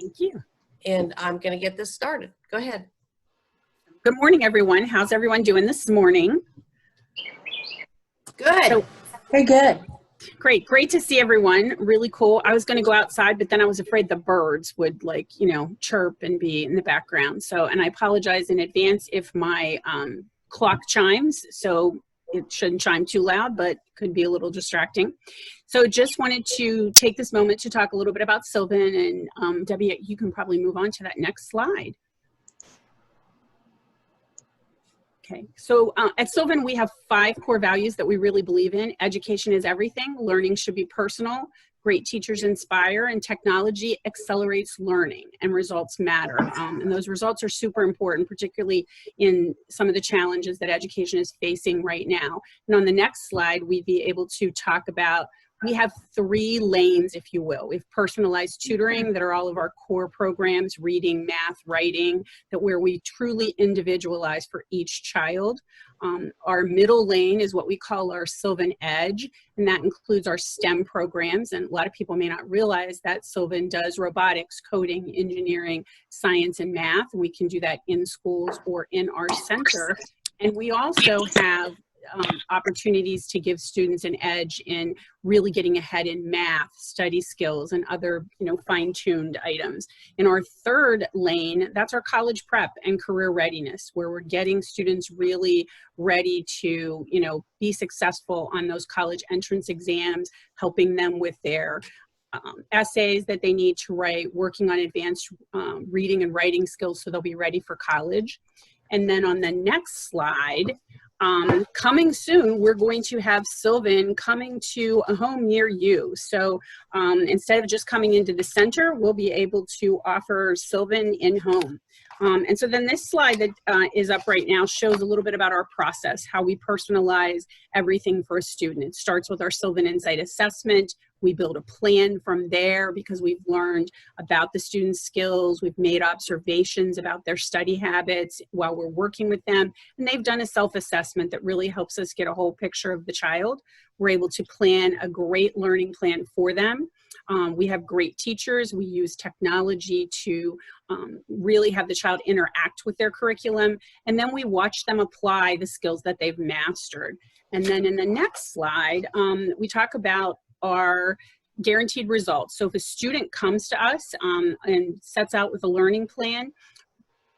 Thank you. And I'm going to get this started. Go ahead. Good morning, everyone. How's everyone doing this morning? Good. Very good. Great to see everyone. Really cool. I was going to go outside, but then I was afraid the birds would chirp and be in the background. So, and I apologize in advance if my clock chimes. So it shouldn't chime too loud, but could be a little distracting. So just wanted to take this moment to talk a little bit about Sylvan, and Debbie, you can probably move on to that next slide. Okay, so at Sylvan, we have 5 core values that we really believe in. Education is everything. Learning should be personal. Great teachers inspire, and technology accelerates learning, and results matter. And those results are super important, particularly in some of the challenges that education is facing right now. And on the next slide, we'd be able to talk about, we have 3 lanes, if you will. We have personalized tutoring that are all of our core programs, reading, math, writing, that where we truly individualize for each child. Our middle lane is what we call our Sylvan Edge, and that includes our STEM programs. And a lot of people may not realize that Sylvan does robotics, coding, engineering, science, and math. We can do that in schools or in our center. And we also have opportunities to give students an edge in really getting ahead in math, study skills, and other, fine-tuned items. In our third lane, that's our college prep and career readiness, where we're getting students really ready to, be successful on those college entrance exams, helping them with their essays that they need to write, working on advanced reading and writing skills so they'll be ready for college. And then on the next slide, coming soon, we're going to have Sylvan coming to a home near you. So instead of just coming into the center, we'll be able to offer Sylvan in-home. And so then this slide that is up right now shows a little bit about our process, how we personalize everything for a student. It starts with our Sylvan Insight Assessment. We build a plan from there because we've learned about the students' skills. We've made observations about their study habits while we're working with them. And they've done a self-assessment that really helps us get a whole picture of the child. We're able to plan a great learning plan for them. We have great teachers. We use technology to really have the child interact with their curriculum. And then we watch them apply the skills that they've mastered. And then in the next slide, we talk about our guaranteed results. So if a student comes to us and sets out with a learning plan,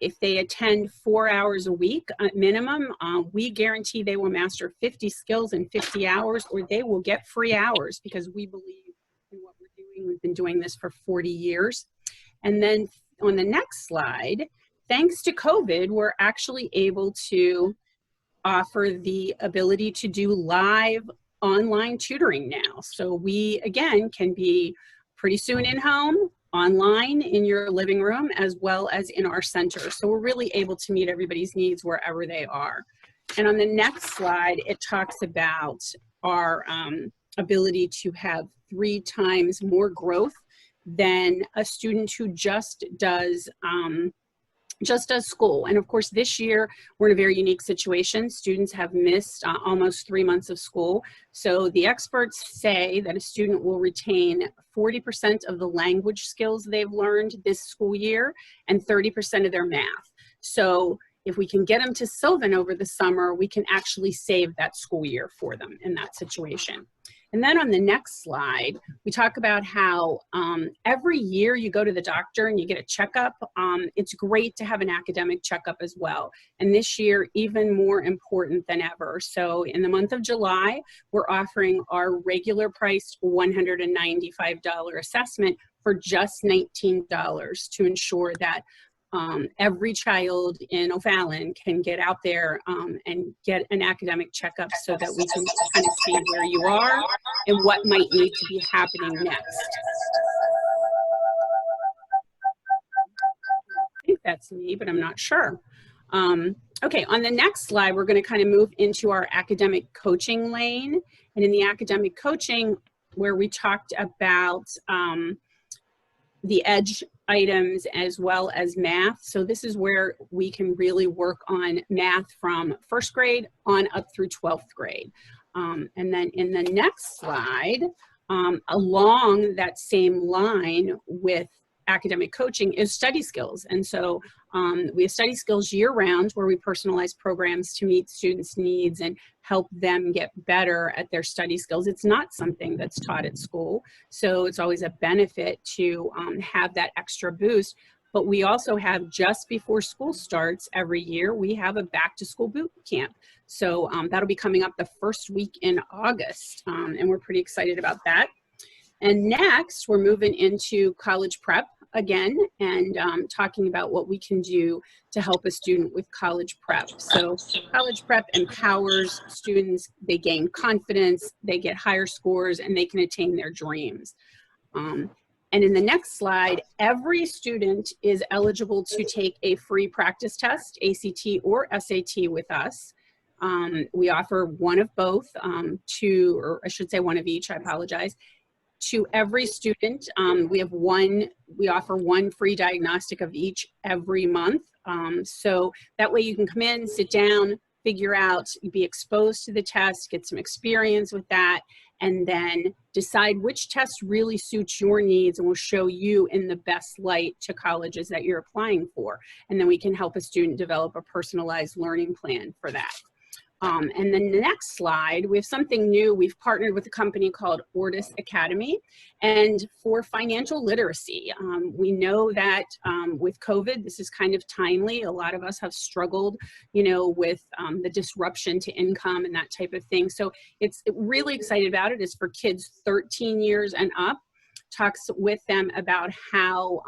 if they attend 4 hours a week at minimum, we guarantee they will master 50 skills in 50 hours, or they will get free hours, because we believe in what we're doing. We've been doing this for 40 years. And then on the next slide, thanks to COVID, we're actually able to offer the ability to do live online tutoring now. So we, again, can be pretty soon in home, online in your living room, as well as in our center. So we're really able to meet everybody's needs wherever they are. And on the next slide, it talks about our ability to have 3 times more growth than a student who just does school. And of course, this year, we're in a very unique situation. Students have missed almost 3 months of school. So the experts say that a student will retain 40% of the language skills they've learned this school year and 30% of their math. So if we can get them to Sylvan over the summer, we can actually save that school year for them in that situation. And then on the next slide, we talk about how every year you go to the doctor and you get a checkup. It's great to have an academic checkup as well. And this year, even more important than ever. So in the month of July, we're offering our regular priced $195 assessment for just $19 to ensure that every child in O'Fallon can get out there and get an academic checkup so that we can kind of see where you are and what might need to be happening next. I think that's me, but I'm not sure. Okay, on the next slide, we're going to kind of move into our academic coaching lane. And in the academic coaching, where we talked about the EDGE items as well as math. So this is where we can really work on math from 1st grade on up through 12th grade. And then in the next slide, along that same line with academic coaching is study skills. And so we have study skills year round where we personalize programs to meet students' needs and help them get better at their study skills. It's not something that's taught at school, so it's always a benefit to have that extra boost. But we also have, just before school starts every year, we have a back to school boot camp. So that'll be coming up the first week in August, and we're pretty excited about that. And next, we're moving into college prep again and talking about what we can do to help a student with college prep. So college prep empowers students, they gain confidence, they get higher scores, and they can attain their dreams. And in the next slide, every student is eligible to take a free practice test, ACT or SAT, with us. We offer one of both, or I should say one of each, I apologize. To every student, we offer one free diagnostic of each every month. So that way you can come in, sit down, figure out, be exposed to the test, get some experience with that, and then decide which test really suits your needs and will show you in the best light to colleges that you're applying for. And then we can help a student develop a personalized learning plan for that. And then the next slide, we have something new. We've partnered with a company called Ortis Academy, and for financial literacy. We know that with COVID, this is kind of timely. A lot of us have struggled, with the disruption to income and that type of thing. So it's really excited about it. It's for kids 13 years and up. Talks with them about how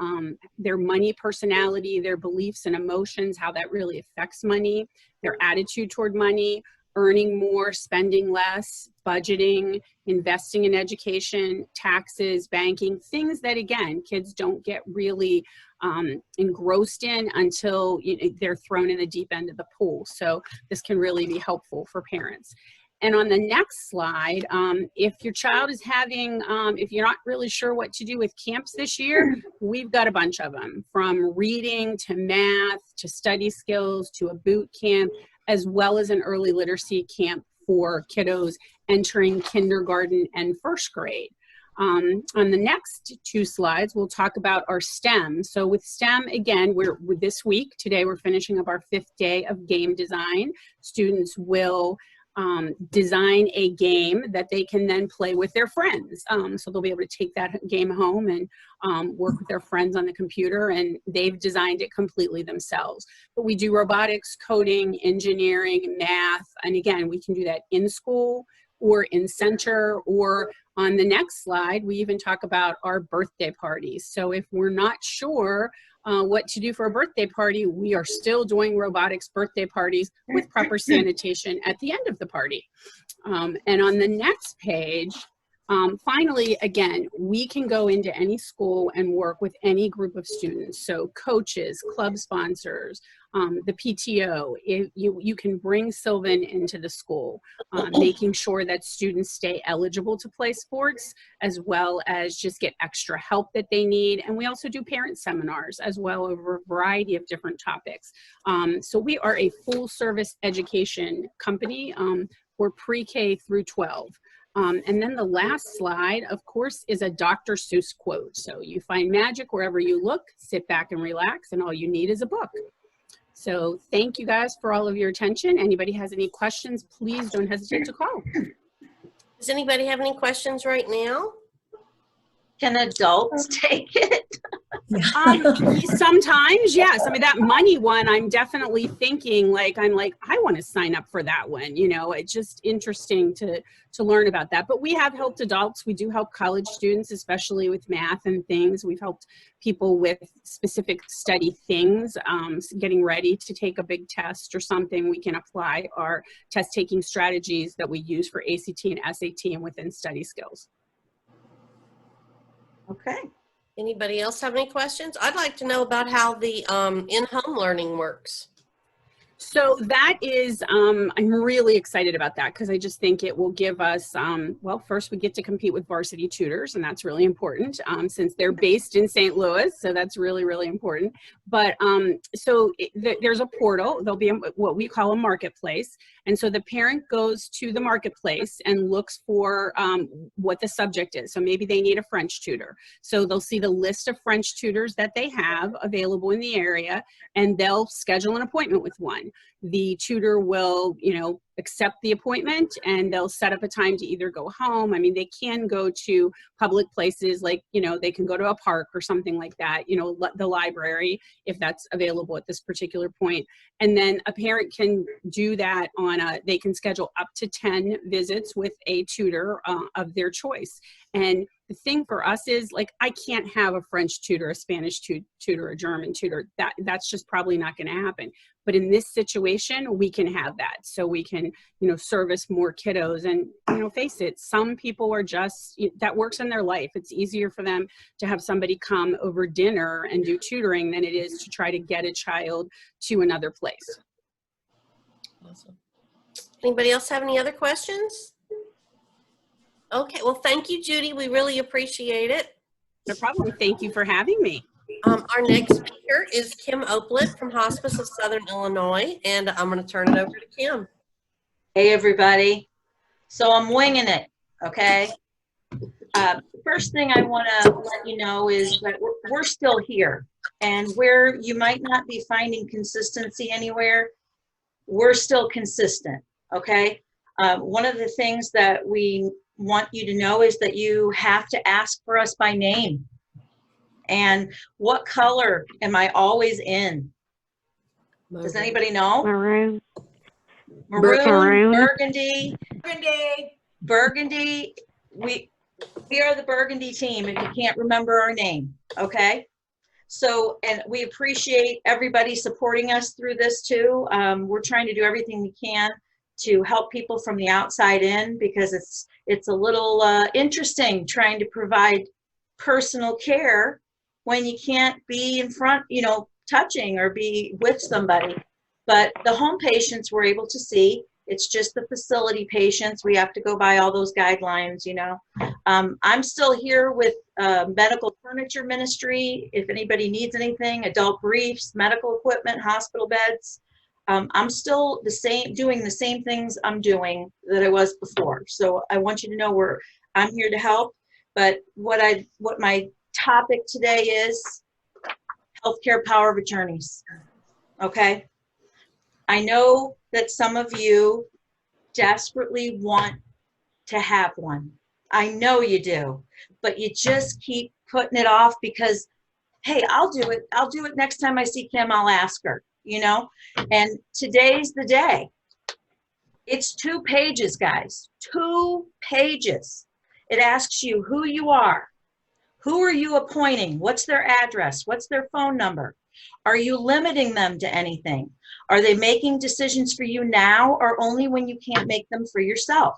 their money personality, their beliefs and emotions, how that really affects money, their attitude toward money, earning more, spending less, budgeting, investing in education, taxes, banking, things that, again, kids don't get really engrossed in until they're thrown in the deep end of the pool. So this can really be helpful for parents. And on the next slide, if your child is having, if you're not really sure what to do with camps this year, we've got a bunch of them, from reading to math to study skills to a boot camp, as well as an early literacy camp for kiddos entering kindergarten and first grade. On the next two slides, we'll talk about our STEM. So with STEM, again, this week, today, we're finishing up our 5th day of game design. Students will design a game that they can then play with their friends. So they'll be able to take that game home and work with their friends on the computer, and they've designed it completely themselves. But we do robotics, coding, engineering, math, and again, we can do that in school or in center, or on the next slide, we even talk about our birthday parties. So if we're not sure what to do for a birthday party, we are still doing robotics birthday parties with proper sanitation at the end of the party. And on the next page, finally, again, we can go into any school and work with any group of students. So coaches, club sponsors, the PTO, you can bring Sylvan into the school, making sure that students stay eligible to play sports, as well as just get extra help that they need. And we also do parent seminars as well over a variety of different topics. So we are a full service education company for pre-K through 12. And then the last slide, of course, is a Dr. Seuss quote. So you find magic wherever you look, sit back and relax, and all you need is a book. So thank you guys for all of your attention. Anybody has any questions, please don't hesitate to call. Does anybody have any questions right now? Can adults take it? Sometimes, yes. I mean, that money one, I'm definitely thinking I want to sign up for that one. It's just interesting to learn about that. But we have helped adults. We do help college students, especially with math and things. We've helped people with specific study things, getting ready to take a big test or something. We can apply our test taking strategies that we use for ACT and SAT and within study skills. Okay. Anybody else have any questions? I'd like to know about how the in-home learning works. So that is, I'm really excited about that because I just think it will give us, well, first we get to compete with varsity tutors, and that's really important since they're based in St. Louis. So that's really, really important. But there's a portal. There'll be what we call a marketplace. And so the parent goes to the marketplace and looks for what the subject is. So maybe they need a French tutor. So they'll see the list of French tutors that they have available in the area, and they'll schedule an appointment with one. The tutor will, accept the appointment, and they'll set up a time to either go home. I mean, they can go to public places like, they can go to a park or something like that, the library, if that's available at this particular point. And then a parent can do that they can schedule up to 10 visits with a tutor of their choice. And the thing for us is, like, I can't have a French tutor, a Spanish tutor, a German tutor. That's just probably not going to happen. But in this situation, we can have that. So we can, service more kiddos. And, face it, some people are just, that works in their life. It's easier for them to have somebody come over dinner and do tutoring than it is to try to get a child to another place. Awesome. Anybody else have any other questions? Okay, well, thank you, Judy. We really appreciate it. No problem. Thank you for having me. Our next speaker is Kim Oplet from Hospice of Southern Illinois, and I'm going to turn it over to Kim. Hey, everybody. So I'm winging it, okay? First thing I want to let you know is that we're still here. And where you might not be finding consistency anywhere, we're still consistent, okay? One of the things that we want you to know is that you have to ask for us by name. And what color am I always in? Does anybody know? Maroon. Maroon, burgundy. Burgundy. We are the burgundy team if you can't remember our name, okay? So, and we appreciate everybody supporting us through this too. We're trying to do everything we can to help people from the outside in, because it's a little interesting trying to provide personal care when you can't be in front, touching or be with somebody. But the home patients we're able to see. It's just the facility patients. We have to go by all those guidelines, I'm still here with medical furniture ministry. If anybody needs anything, adult briefs, medical equipment, hospital beds. I'm still doing the same things I'm doing that I was before. So I want you to know I'm here to help. But what my topic today is healthcare power of attorneys. Okay. I know that some of you desperately want to have one. I know you do, but you just keep putting it off because, hey, I'll do it. I'll do it next time I see Kim. I'll ask her, and today's the day. It's 2 pages, guys, 2 pages. It asks you who you are. Who are you appointing? What's their address? What's their phone number? Are you limiting them to anything? Are they making decisions for you now or only when you can't make them for yourself?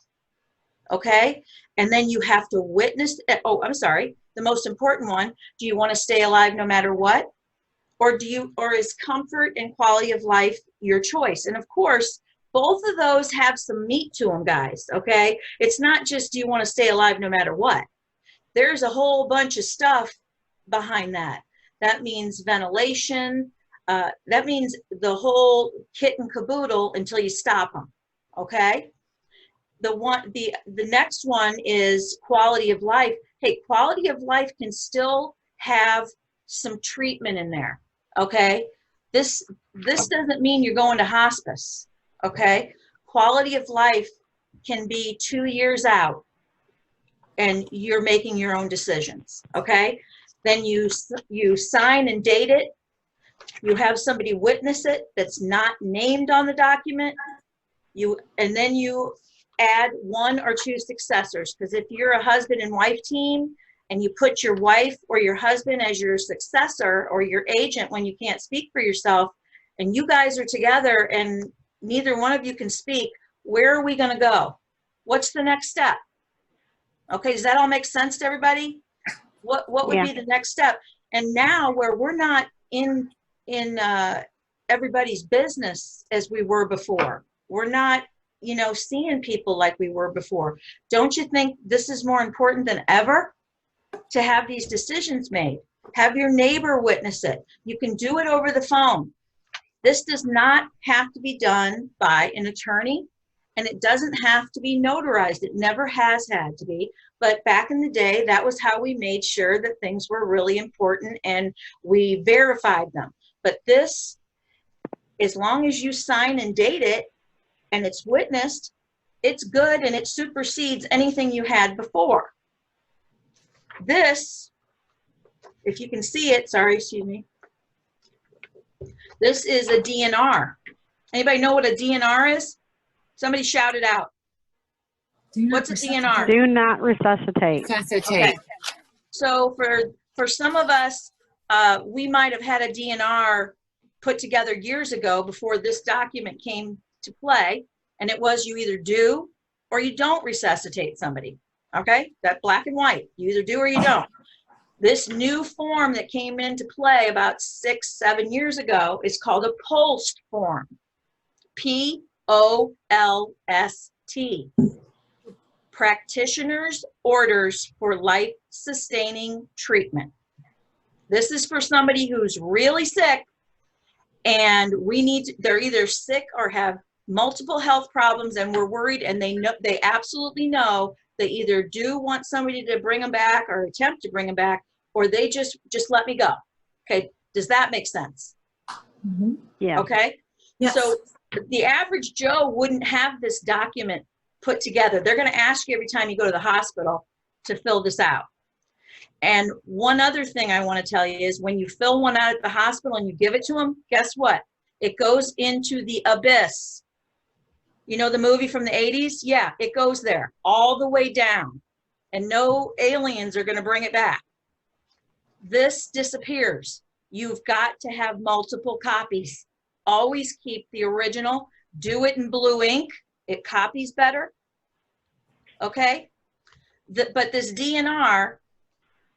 Okay? And then you have to witness. Oh, I'm sorry. The most important one. Do you want to stay alive no matter what? Or is comfort and quality of life your choice? And of course, both of those have some meat to them, guys. Okay? It's not just, do you want to stay alive no matter what? There's a whole bunch of stuff behind that. That means ventilation. That means the whole kit and caboodle until you stop them. Okay. The next one is quality of life. Hey, quality of life can still have some treatment in there. Okay. This doesn't mean you're going to hospice. Okay. Quality of life can be 2 years out and you're making your own decisions. Okay. Then you sign and date it. You have somebody witness it that's not named on the document. And then you add 1 or 2 successors. Because if you're a husband and wife team and you put your wife or your husband as your successor or your agent when you can't speak for yourself, and you guys are together and neither one of you can speak, where are we going to go? What's the next step? Okay, does that all make sense to everybody? What would be the next step? And now where we're not in everybody's business as we were before. We're not, seeing people like we were before. Don't you think this is more important than ever to have these decisions made? Have your neighbor witness it. You can do it over the phone. This does not have to be done by an attorney, and it doesn't have to be notarized. It never has had to be. But back in the day, that was how we made sure that things were really important, and we verified them. But this, as long as you sign and date it and it's witnessed, it's good, and it supersedes anything you had before. This, if you can see it, sorry, excuse me. This is a DNR. Anybody know what a DNR is? Somebody shout it out. What's a DNR? Do not resuscitate. Okay. So for some of us, we might have had a DNR put together years ago before this document came to play, and it was you either do or you don't resuscitate somebody. Okay, that's black and white. You either do or you don't. This new form that came into play about 6-7 years ago is called a POLST form. P-O-L-S-T. Practitioner's Orders for Life-Sustaining Treatment. This is for somebody who's really sick, and they're either sick or have multiple health problems, and we're worried, and they absolutely know they either do want somebody to bring them back or attempt to bring them back, or they just let me go. Okay, does that make sense? Mm-hmm. Yeah. Okay. Yes. So the average Joe wouldn't have this document put together. They're going to ask you every time you go to the hospital to fill this out. And one other thing I want to tell you is when you fill one out at the hospital and you give it to them, guess what? It goes into the abyss. You know the movie from the 80s? Yeah, it goes there all the way down, and no aliens are going to bring it back. This disappears. You've got to have multiple copies. Always keep the original. Do it in blue ink. It copies better. Okay? But this DNR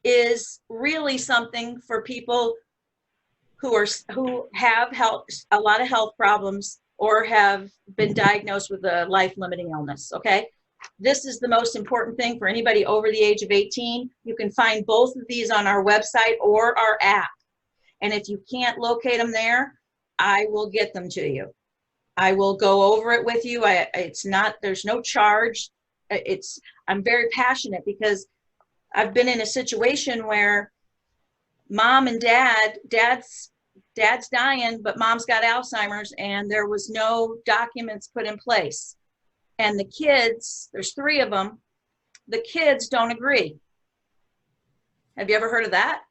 is really something for people who have a lot of health problems or have been diagnosed with a life-limiting illness, okay? This is the most important thing for anybody over the age of 18. You can find both of these on our website or our app. And if you can't locate them there, I will get them to you. I will go over it with you. There's no charge. I'm very passionate because I've been in a situation where mom and dad's dying, but mom's got Alzheimer's, and there was no documents put in place. And the kids, there's 3 of them, the kids don't agree. Have you ever heard of that?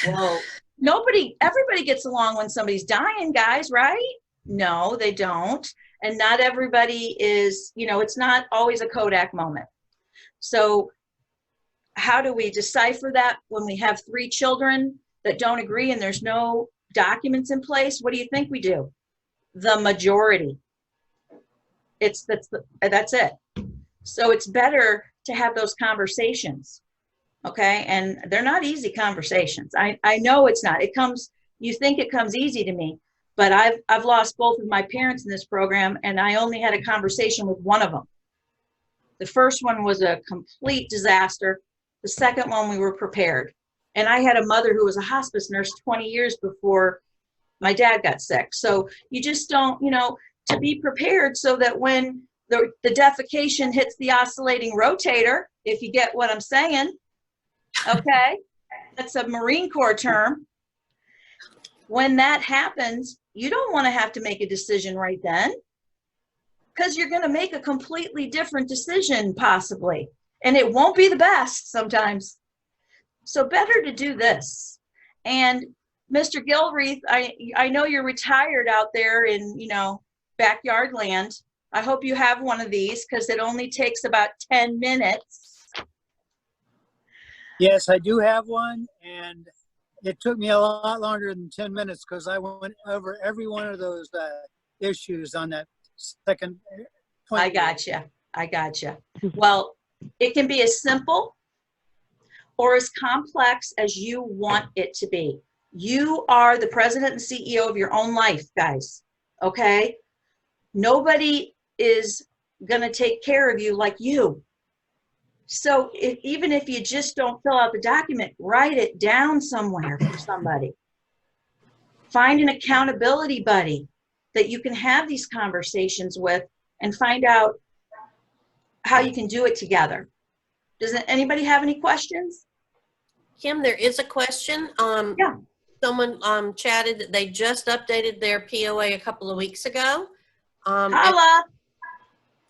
Whoa. Everybody gets along when somebody's dying, guys, right? No, they don't. And not everybody is, it's not always a Kodak moment. So how do we decipher that when we have 3 children that don't agree and there's no documents in place? What do you think we do? The majority. That's it. So it's better to have those conversations, okay? And they're not easy conversations. I know it's not. You think it comes easy to me, but I've lost both of my parents in this program, and I only had a conversation with one of them. The first one was a complete disaster. The second one, we were prepared. And I had a mother who was a hospice nurse 20 years before my dad got sick. So you just don't, to be prepared so that when the defecation hits the oscillating rotator, if you get what I'm saying, okay? That's a Marine Corps term. When that happens, you don't want to have to make a decision right then, because you're going to make a completely different decision possibly. And it won't be the best sometimes. So better to do this. And Mr. Gilreath, I know you're retired out there in, backyard land. I hope you have one of these because it only takes about 10 minutes. Yes, I do have one. And it took me a lot longer than 10 minutes because I went over every one of those issues on that second point. I gotcha. Well, it can be as simple or as complex as you want it to be. You are the president and CEO of your own life, guys. Okay? Nobody is going to take care of you like you. So even if you just don't fill out the document, write it down somewhere for somebody. Find an accountability buddy that you can have these conversations with and find out how you can do it together. Does anybody have any questions? Kim, there is a question. Yeah. Someone chatted that they just updated their POA a couple of weeks ago. Holla!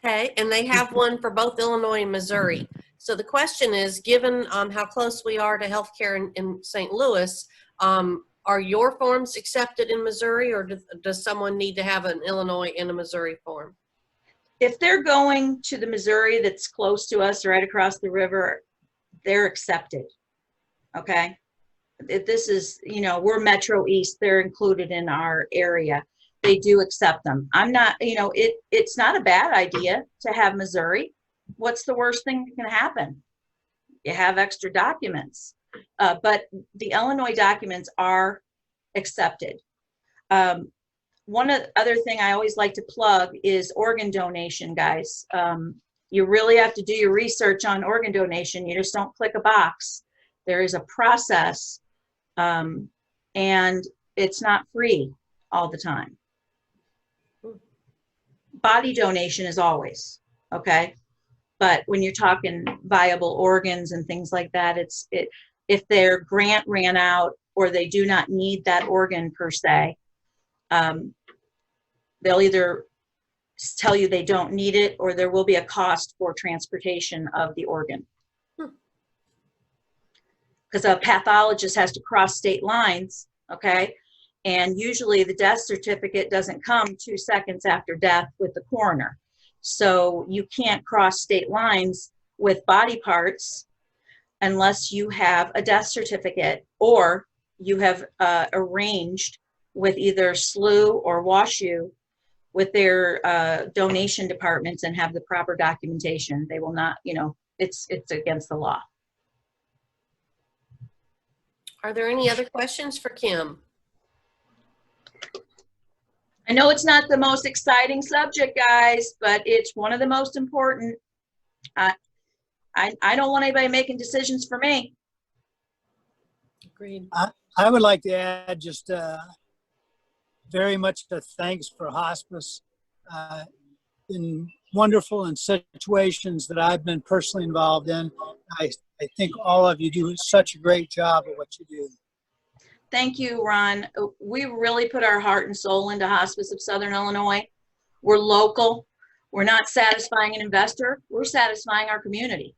Okay, and they have one for both Illinois and Missouri. So the question is, given how close we are to healthcare in St. Louis, are your forms accepted in Missouri, or does someone need to have an Illinois and a Missouri form? If they're going to the Missouri that's close to us, right across the river, they're accepted. Okay? If this is, you know, we're Metro East, they're included in our area. They do accept them. I'm not, you know, it's not a bad idea to have Missouri. What's the worst thing that can happen? You have extra documents. But the Illinois documents are accepted. One other thing I always like to plug is organ donation, guys. You really have to do your research on organ donation. You just don't click a box. There is a process, and it's not free all the time. Body donation is always, okay? But when you're talking viable organs and things like that, if their grant ran out or they do not need that organ per se, they'll either tell you they don't need it, or there will be a cost for transportation of the organ. Because a pathologist has to cross state lines, okay? And usually the death certificate doesn't come 2 seconds after death with the coroner. So you can't cross state lines with body parts unless you have a death certificate, or you have arranged with either SLU or WashU with their donation departments and have the proper documentation. They will not, you know, it's against the law. Are there any other questions for Kim? I know it's not the most exciting subject, guys, but it's one of the most important. I don't want anybody making decisions for me. Agreed. I would like to add just very much a thanks for hospice. Been wonderful in situations that I've been personally involved in. I think all of you do such a great job of what you do. Thank you, Ron. We really put our heart and soul into Hospice of Southern Illinois. We're local. We're not satisfying an investor. We're satisfying our community.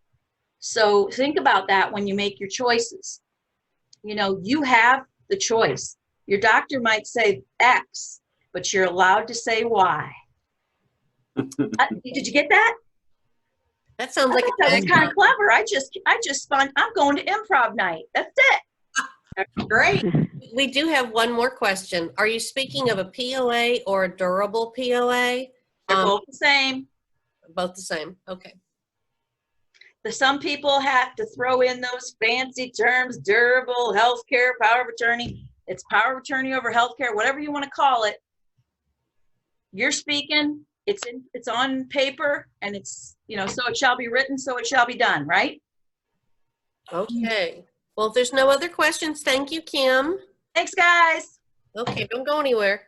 So think about that when you make your choices. You know, you have the choice. Your doctor might say X, but you're allowed to say Y. Did you get that? That sounds like that was kind of clever. I just spun. I'm going to improv night. That's it. That's great. We do have one more question. Are you speaking of a POA or a durable POA? They're both the same. Both the same. Okay. Some people have to throw in those fancy terms: durable, healthcare, power of attorney. It's power of attorney over healthcare, whatever you want to call it. You're speaking. It's on paper, and it's, you know, so it shall be written, so it shall be done, right? Okay. Well, if there's no other questions, thank you, Kim. Thanks, guys. Okay, don't go anywhere.